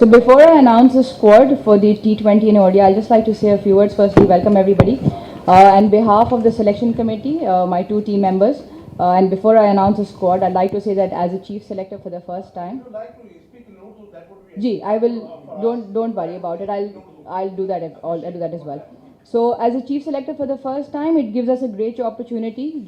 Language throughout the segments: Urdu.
So before I announce the squad for the T20 and ODI, I'll just like to say a few words. Firstly, welcome everybody. On behalf of the selection committee, my two team members, and before I announce the squad, I'd like to say that as a chief selector for the first time. Would you like to speak in Urdu? That would be. Ji, I will. Don't worry about it. I'll do that. I'll do that as well. So as a chief selector for the first time, it gives us a great opportunity.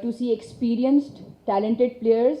to see experienced, talented players.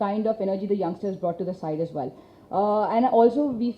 kind of energy the youngsters brought to the side as well. And also we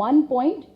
1 point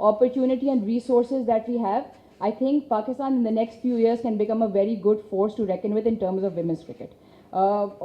opportunity and resources that we have. I think Pakistan in the next few years can become a very good force to reckon with in terms of women's cricket.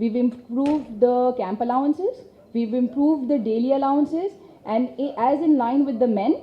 we've improved the camp allowances, we've improved the daily allowances, and as in line with the men,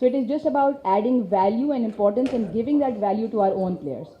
So it is just about adding value and importance and giving that value to our own players.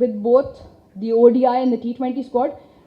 with both the ODI and the T20 squad.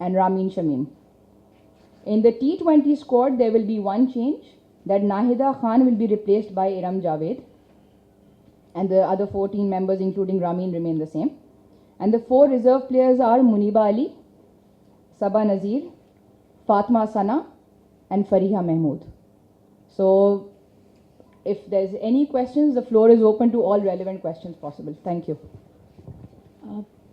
and Ramin Shamim. In the T20 squad, there will be one change, that Nahida Khan will be replaced by Iram Javed, and the other 14 members including Ramin remain the same. And the 4 reserve players are Muniba Ali, Saba Nazir, Fatma Sana and Fariha Mahmood. So if there's any questions, the floor is open to all relevant questions possible. Thank you.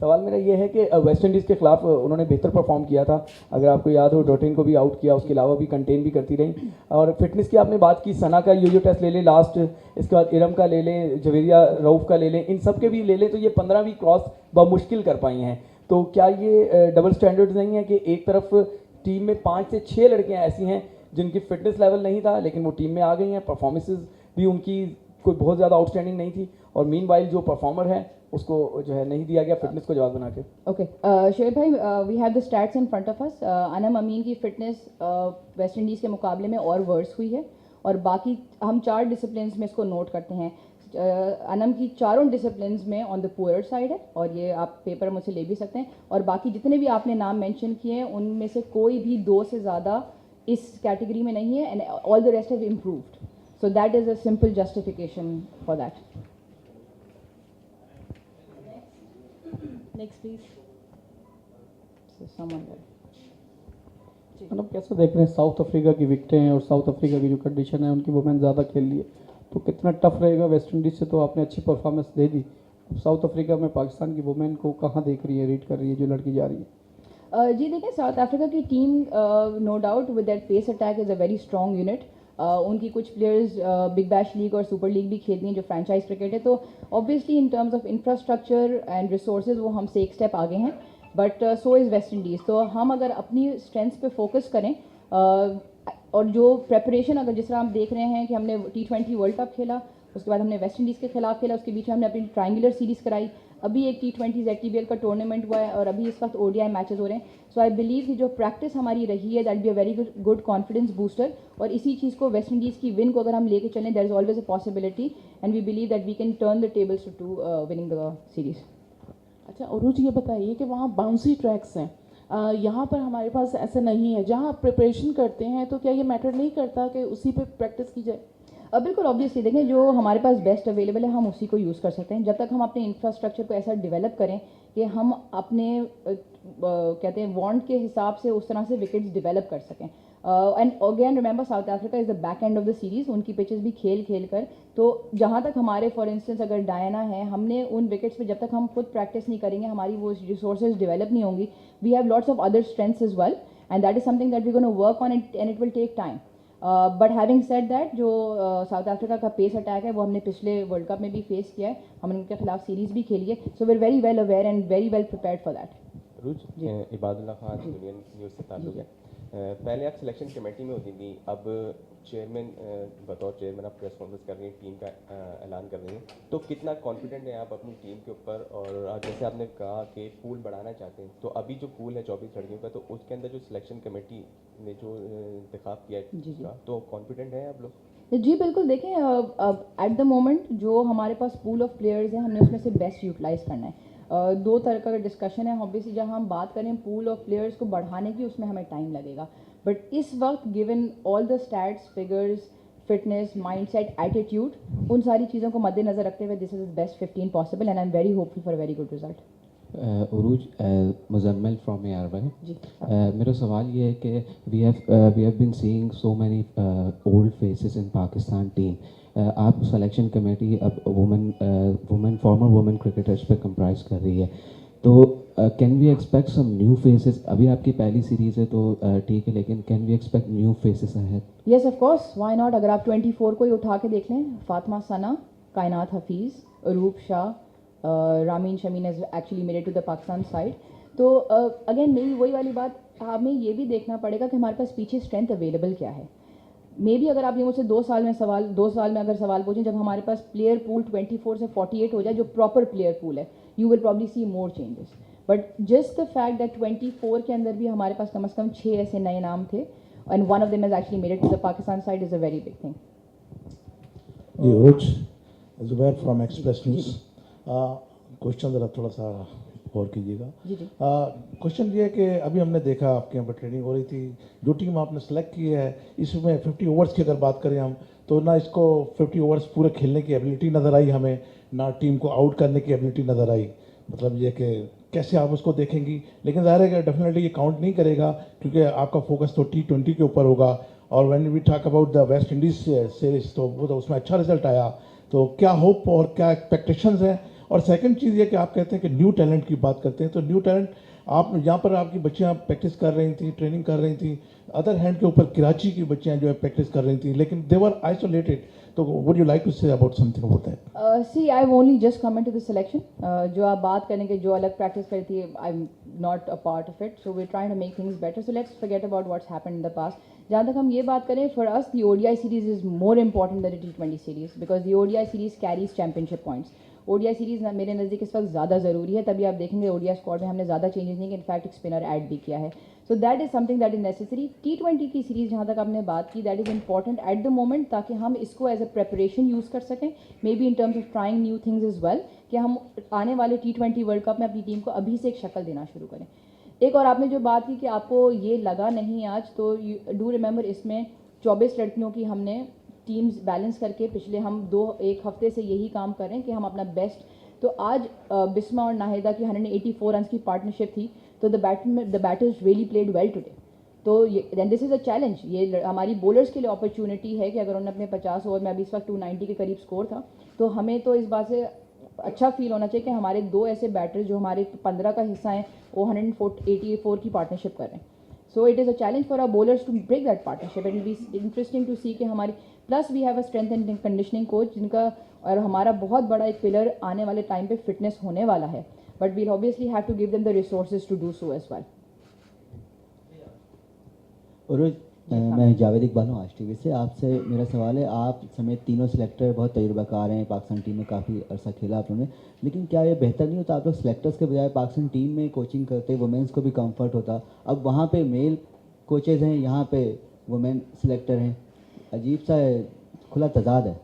سوال میرا یہ ہے کہ ویسٹ انڈیز کے خلاف انہوں نے بہتر پرفارم کیا تھا, اگر آپ کو یاد ہو ڈوٹن کو بھی آؤٹ کیا, اس کے علاوہ بھی کنٹین بھی کرتی رہیں. اور فٹنس کی آپ نے بات کی, ثنا کا یو ٹیسٹ لے لیں لاسٹ, اس کے بعد ارم کا لے لیں, جویریہ روف کا لے لیں, ان سب کے بھی لے لیں تو یہ 15 بھی کراس بمشکل کر پائی ہیں. تو کیا یہ ڈبل سٹینڈرڈ نہیں ہے کہ ایک طرف ٹیم میں 5 سے 6 لڑکیاں ایسی ہیں جن کی فٹنس لیول نہیں تھا لیکن وہ ٹیم میں آ گئی ہیں, پرفارمنسز بھی ان کی کوئی بہت زیادہ آؤٹ اسٹینڈنگ نہیں تھی, اور مین وائل جو پرفارمر ہے اس کو جو ہے نہیں دیا گیا فٹنس کو جواب بنا کے. اوکے شعیب بھائی, we have the stats in front of us. Anam Amin کی فٹنس ویسٹ انڈیز کے مقابلے میں اور ورس ہوئی ہے, اور باقی ہم 4 ڈسپلنس میں اس کو نوٹ کرتے ہیں. انم کی چاروں ڈسپلنس میں آن دا پورر سائڈ ہے, اور یہ آپ پیپر مجھ سے لے بھی سکتے ہیں, اور باقی جتنے بھی آپ نے نام مینشن کیے ہیں ان میں سے کوئی بھی 2 سے زیادہ اس کیٹیگری میں نہیں ہے, and all the rest have improved. So that is a simple justification for that. Next please. مطلب کیسے دیکھ رہے ہیں ساؤتھ افریقہ کی وکٹیں ہیں اور ساؤتھ افریقہ کی جو کنڈیشن ہے ان کی وومین زیادہ کھیل لی ہے, تو کتنا ٹف رہے گا ویسٹ انڈیز سے؟ تو آپ نے اچھی پرفارمنس دے دی, ساؤتھ افریقہ میں پاکستان کی وومین کو کہاں دیکھ رہی ہے, ریڈ کر رہی ہے جو لڑکی جا رہی ہے؟ جی دیکھیں, ساؤتھ افریقہ کی team no doubt with that pace attack is a very strong unit. ان کی کچھ پلیئرز بگ بیش لیگ اور سپر لیگ بھی کھیلتی ہیں جو فرینچائز کرکٹ ہے, تو obviously in terms of infrastructure and resources وہ ہم سے ایک اسٹیپ آگے ہیں, but so is West Indies. تو ہم اگر اپنی اسٹرینتھس پہ فوکس کریں, اور جو پریپریشن اگر جس طرح ہم دیکھ رہے ہیں کہ ہم نے T20 ورلڈ کپ کھیلا, اس کے بعد ہم نے ویسٹ انڈیز کے خلاف کھیلا, اس کے بیچ میں ہم نے اپنی ٹرائنگولر سیریز کرائی, ابھی ایک T20 ZTBL کا ٹورنامنٹ ہوا ہے, اور ابھی اس وقت ODI میچز ہو رہے ہیں. سو آئی بلیو کہ جو پریکٹس ہماری رہی ہے that be a very good confidence booster, اور اسی چیز کو ویسٹ انڈیز کی ون کو اگر ہم لے کے چلیں, there is always a possibility, and we believe that we can turn the tables to winning the series. اچھا عروج, یہ بتائیے کہ وہاں باؤنسی ٹریکس ہیں, یہاں پر ہمارے پاس ایسا نہیں ہے. جہاں آپ پریپریشن کرتے ہیں تو کیا یہ میٹر نہیں کرتا کہ اسی پہ پریکٹس کی جائے؟ بالکل آبویسلی دیکھیں, جو ہمارے پاس بیسٹ اویلیبل ہے ہم اسی کو یوز کر سکتے ہیں, جب تک ہم اپنے انفراسٹرکچر کو ایسا ڈیولپ کریں کہ ہم اپنے کہتے ہیں وانٹ کے حساب سے اس طرح سے وکٹس ڈیولپ کر سکیں. And again remember South Africa is the back end of the series, ان کی پچز بھی کھیل کھیل کر, تو جہاں تک ہمارے فار انسٹنس اگر ڈائنا ہے, ہم نے ان وکٹس پہ جب تک ہم خود پریکٹس نہیں کریں گے, ہماری وہ ریسورسز ڈیولپ نہیں ہوں گی. We have lots of other strengths as well, and that is something that we gonna work on and it will take time. But having said that, جو ساؤتھ افریقہ کا پیس اٹیک ہے وہ ہم نے پچھلے ورلڈ کپ میں بھی فیس کیا ہے, ہم نے ان کے خلاف سیریز بھی کھیلی ہے. So we are very well aware and very well prepared for that. Urooj, عباد اللہ خان یونین نیوز سے تعلق ہے. پہلے آپ سلیکشن کمیٹی میں ہوتی تھیں, اب چیئرمین بطور چیئرمین آپ پریس کانفرنس کر رہی ہیں, ٹیم کا اعلان کر رہی ہیں, تو کتنا کانفیڈنٹ ہیں آپ اپنی ٹیم کے اوپر؟ اور جیسے آپ نے کہا کہ پول بڑھانا چاہتے ہیں, تو ابھی جو پول ہے 24 لڑکیوں کا, تو اس کے اندر جو سلیکشن کمیٹی نے جو انتخاب کیا ہے, تو کانفیڈنٹ ہیں آپ لوگ؟ جی بالکل. دیکھیں ایٹ دا مومنٹ جو ہمارے پاس پول آف پلیئرز ہیں, ہم نے اس میں سے بیسٹ یوٹیلائز کرنا ہے. 2 طرح کا ڈسکشن ہے obviously, جہاں ہم بات کریں پول آف پلیئرز کو بڑھانے کی, اس میں ہمیں ٹائم لگے گا, بٹ اس وقت given all the stats, figures, fitness, mindset, attitude, ان ساری چیزوں کو مد نظر رکھتے ہوئے this is best 15 possible, and I am very hopeful for a very good result. Urooj, Muzammil from AR1. جی, میرا سوال یہ ہے کہ we have been seeing so many old faces in Pakistan team. آپ سلیکشن کمیٹی اب فارمر وومن کرکٹرس پہ کمپرائز کر رہی ہے, تو can we expect some new faces? ابھی آپ کی پہلی سیریز ہے تو ٹھیک ہے, لیکن can we expect new faces ahead? Yes of course, why not. اگر آپ 24 کو ہی اٹھا کے دیکھ لیں, فاطمہ ثنا, Kainat Hafeez, Roop Shah, Rameen Shamim has actually made it to the Pakistan side. تو اگین میری وہی والی بات, ہمیں یہ بھی دیکھنا پڑے گا کہ ہمارے پاس پیچھے اسٹرینتھ اویلیبل کیا ہے. مے بی اگر آپ یہ مجھ سے 2 سال میں اگر سوال پوچھیں, جب ہمارے پاس پلیئر پول 24 سے 48 ہو جائے, جو پراپر پلیئر پول ہے, you will probably see more changes. But just the fact that 24 کے اندر بھی ہمارے پاس کم از کم 6 ایسے نئے نام تھے, and one of them has actually made it to the Pakistan side, is a very big thing. جی Urooj, Zubair from Express News. Question ذرا تھوڑا سا غور کیجیے گا. کوشچن یہ ہے کہ ابھی ہم نے دیکھا آپ کے یہاں پر ٹریننگ ہو رہی تھی, جو ٹیم آپ نے سلیکٹ کی ہے اس میں 50 اوورس کی اگر بات کریں ہم, تو نہ اس کو 50 اوورس پورے کھیلنے کی ایبلٹی نظر آئی ہمیں, نہ ٹیم کو آؤٹ کرنے کی ایبلٹی نظر آئی. مطلب یہ کہ کیسے آپ اس کو دیکھیں گی, لیکن ظاہر ہے کہ ڈیفینیٹلی یہ کاؤنٹ نہیں کرے گا کیونکہ آپ کا فوکس تو T20 کے اوپر ہوگا. اور when we talk about the West Indies series, تو وہ تو اس میں اچھا رزلٹ آیا, تو کیا ہوپ اور کیا ایکسپیکٹیشنز ہیں, اور سیکنڈ چیز یہ کہ آپ کہتے ہیں کہ نیو ٹیلنٹ کی بات کرتے ہیں, تو نیو ٹیلنٹ آپ یہاں پر آپ کی بچیاں پریکٹس کر رہی تھیں, ٹریننگ کر رہی تھیں, ادر ہینڈ کے اوپر کراچی کی بچیاں جو ہے پریکٹس کر رہی تھیں, لیکن دے ور آئسولیٹڈ. تو would you like to say about something about that? See I only just come to the selection. جو آپ بات کریں کہ جو الگ پریکٹس کرتی ہے, I am not a part of it, so we trying to make things better, so let's forget about what's happen in the past. جہاں تک ہم یہ بات کریں, for us the ODI series is more important than the T20 series, because the ODI series carries championship points. ODI series میرے نزدیک اس وقت زیادہ ضروری ہے, تبھی آپ دیکھیں گے ODI اسکواڈ میں ہم نے زیادہ چینجز نہیں کہ انفیکٹ ایک اسپنر ایڈ بھی کیا ہے. So that is something that is necessary. T20 کی سیریز جہاں تک آپ نے بات کی, that is important at the moment, تاکہ ہم اس کو ایز اے پریپریشن یوز کر سکیں, maybe in terms of trying new things as well, کہ ہم آنے والے T20 ورلڈ کپ میں اپنی ٹیم کو ابھی سے ایک شکل دینا شروع کریں. ایک اور آپ نے جو بات کی کہ آپ کو یہ لگا نہیں آج, تو ڈو ریمبر اس میں 24 لڑکیوں کی ہم نے ٹیمز بیلنس کر کے پچھلے ہم ایک ہفتے سے یہی کام کر رہے ہیں کہ ہم اپنا بیسٹ. تو آج بسما اور ناہیدہ کی 184 رنس کی پارٹنرشپ تھی, تو the batters really played well today. تو then this is a challenge, یہ ہماری بولرز کے لیے اپرچونٹی ہے کہ اگر انہوں نے اپنے 50 اوور میں ابھی اس وقت 290 کے قریب اسکور تھا, تو ہمیں تو اس بات سے اچھا فیل ہونا چاہیے کہ ہمارے 2 ایسے بیٹر جو ہمارے 15 کا حصہ ہیں وہ 184 کی پارٹنرشپ کر رہے ہیں. So it is a challenge for our bowlers to break that partnership. It will be interesting to see کہ ہماری plus we have a strength and conditioning coach, جن کا اور ہمارا بہت بڑا ایک پلر آنے والے ٹائم پہ فٹنس ہونے والا ہے, but well obviously have to give them the resources to do so as well. عروج, میں جاوید اقبال ہوں آج ٹی وی سے. آپ سے میرا سوال ہے, آپ سمیت تینوں سلیکٹر بہت تجربہ کار ہیں, پاکستان ٹیم میں کافی عرصہ کھیلا آپ نے, لیکن کیا یہ بہتر نہیں ہوتا آپ لوگ سلیکٹرز کے بجائے پاکستان ٹیم میں کوچنگ کرتے, وومینس کو بھی کمفرٹ ہوتا؟ اب وہاں پہ میل کوچز ہیں, یہاں پہ وومین سلیکٹر ہیں, عجیب سا کھلا تضاد ہے.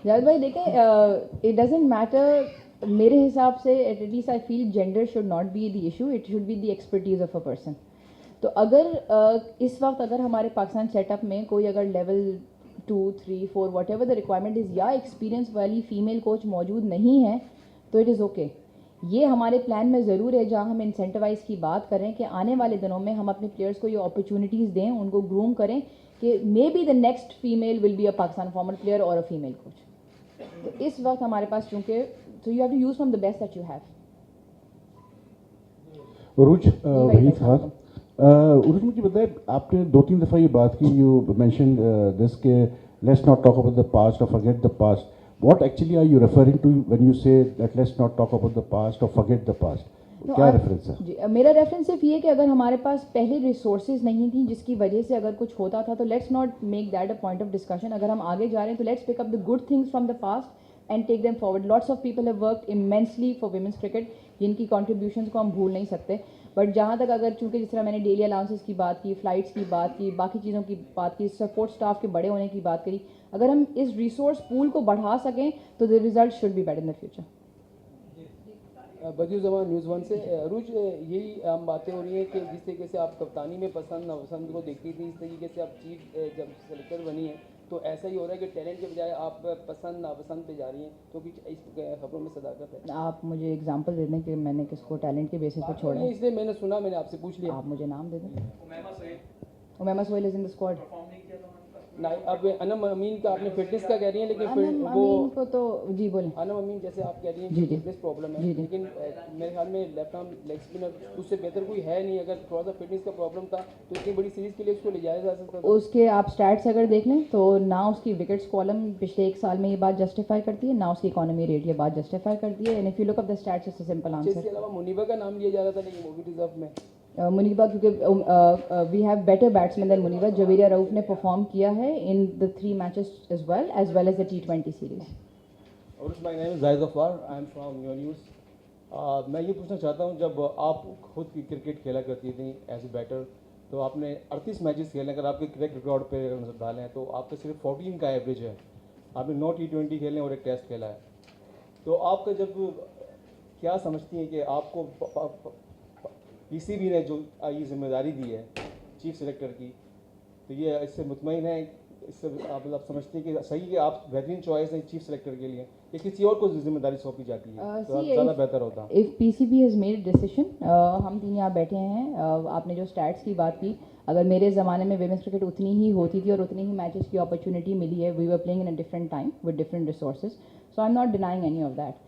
جاوید بھائی دیکھیں, اٹ ڈزنٹ میٹر, میرے حساب سے at least I feel gender should not be the issue, it should be the expertise of a person. تو اگر اس وقت اگر ہمارے پاکستان سیٹ اپ میں کوئی اگر level 2, 3, 4 what ever the requirement is, یا ایکسپیرینس والی فیمیل کوچ موجود نہیں ہے, تو اٹ از اوکے. یہ ہمارے پلان میں ضرور ہے, جہاں ہم انسینٹیوائز کی بات کریں کہ آنے والے دنوں میں ہم اپنے پلیئرس کو یہ اپرچونیٹیز دیں, ان کو گروم کریں کہ may be the next female will be a Pakistan former player اور اے فیمیل کوچ. تو اس وقت ہمارے پاس چونکہ تو you have to use from the best that you have. Urooj Waheed Khan, عروج مجھے بتائیں, آپ نے 2-3 دفعہ یہ بات کی, یو مینشن دس کہ let's not talk about the past اور forget the past. What actually are you referring to when you say that let's not talk about the past اور فرگیٹ دا پاسٹ؟ کیا ریفرنس ہے؟ جی, میرا ریفرنس صرف یہ کہ اگر ہمارے پاس پہلے ریسورسز نہیں تھیں جس کی وجہ سے اگر کچھ ہوتا تھا, تو let's not make that a point of discussion. اگر ہم آگے جا رہے ہیں تو let's pick up the good things from the past and take them forward. Lots of people have worked immensely for women's cricket, جن کی کنٹریبیوشنس کو ہم بھول نہیں سکتے. بٹ جہاں تک اگر چونکہ جس طرح میں نے ڈیلی الاؤنسز کی بات کی, فلائٹس کی بات کی, باقی چیزوں کی بات کی, سپورٹ اسٹاف کے بڑے ہونے کی بات کری, اگر ہم اس ریسورس پول کو بڑھا سکیں تو the result should be better in the future. Badiuzzaman news 1 سے. عروج, یہی عام باتیں ہو رہی ہیں کہ جس طریقے سے آپ کپتانی میں پسند ناپسند کو دیکھتی تھیں, اس طریقے سے آپ چیف جب سلیکٹر بنی ہیں تو ایسا ہی ہو رہا ہے کہ ٹیلنٹ کے بجائے آپ پسند ناپسند پہ جا رہی ہیں, کیونکہ اس خبروں میں صداقت ہے. آپ مجھے اگزامپل دے دیں کہ میں نے کس کو ٹیلنٹ کے بیسس پہ چھوڑا ہے. اس لیے میں نے سنا, میں نے آپ سے پوچھ لیا. آپ مجھے نام دے دیں. امیمہ سہیل از ان دا اسکواڈ. اب انم امین کا آپ نے فٹنس کا کہہ رہی ہیں, لیکن انم امین کو تو جی بولیں. انم امین جیسے آپ کہہ رہی ہیں کہ فٹنس پرابلم ہے, لیکن میرے خیال میں لیفٹ آرم لیگ اسپنر اس سے بہتر کوئی ہے نہیں. اگر تھوڑا سا فٹنس کا پرابلم تھا تو اتنی بڑی سیریز کے لیے اس کو لے جایا جا سکتا تھا. اس کے آپ اسٹیٹس اگر دیکھ لیں تو نہ اس کی وکٹس کالم پچھلے 1 سال میں یہ بات جسٹیفائی کرتی ہے, نہ اس کی اکانومی ریٹ یہ بات جسٹیفائی کرتی ہے. And if you look up the stats it's a simple answer. اس کے علاوہ منیبا کا نام لیا جا رہا تھا, لیکن وہ بھی ریزرو میں. منیبا کیونکہ we have better batsman than Muneeba. Javeria Rauf نے پرفارم کیا ہے in the 3 matches as well as the T20 series. اور my name is Zahid Ghaffar, I am from your news. میں یہ پوچھنا چاہتا ہوں, جب آپ خود کی کرکٹ کھیلا کرتی تھیں ایز اے بیٹر, تو آپ نے 38 میچز کھیلے. اگر آپ کے کریکٹ ریکارڈ پہ نظر ڈالیں تو آپ کا صرف 14 کا ایوریج ہے. آپ نے 9 T20 کھیلے اور 1 ٹیسٹ کھیلا ہے. تو آپ کا جب کیا سمجھتی ہیں کہ آپ کو پی سی بی نے جو یہ ذمہ داری دی ہے چیف سلیکٹر کی, تو یہ اس سے مطمئن ہے, اس سے آپ مطلب سمجھتے ہیں کہ صحیح ہے, آپ بہترین چوائس ہیں چیف سلیکٹر کے لیے, یا کسی اور کو ذمہ داری سونپی جاتی ہے تو زیادہ بہتر ہوتا؟ If P C B has made decision, ہم 3 یہاں بیٹھے ہیں, آپ نے جو اسٹیٹس کی بات کی, اگر میرے زمانے میں ویمنس کرکٹ اتنی ہی ہوتی تھی اور اتنی ہی میچز کی اپرچونیٹی ملی ہے, we were playing in a different time with different resources, so I am not denying any of that.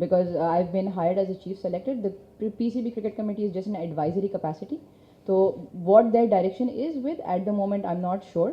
because I've been hired as a chief selector. The PCB cricket committee is just an advisory capacity. So what their direction is with at the moment I'm not sure.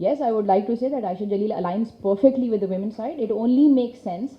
Yes, I would like to say that Aisha Jalil aligns perfectly with the women's side. It only makes sense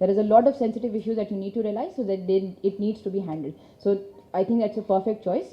There is a lot of sensitive issues that you need to realize, so that it needs to be handled. So I think that's a perfect choice.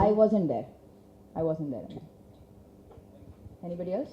I wasn't there. Anybody else?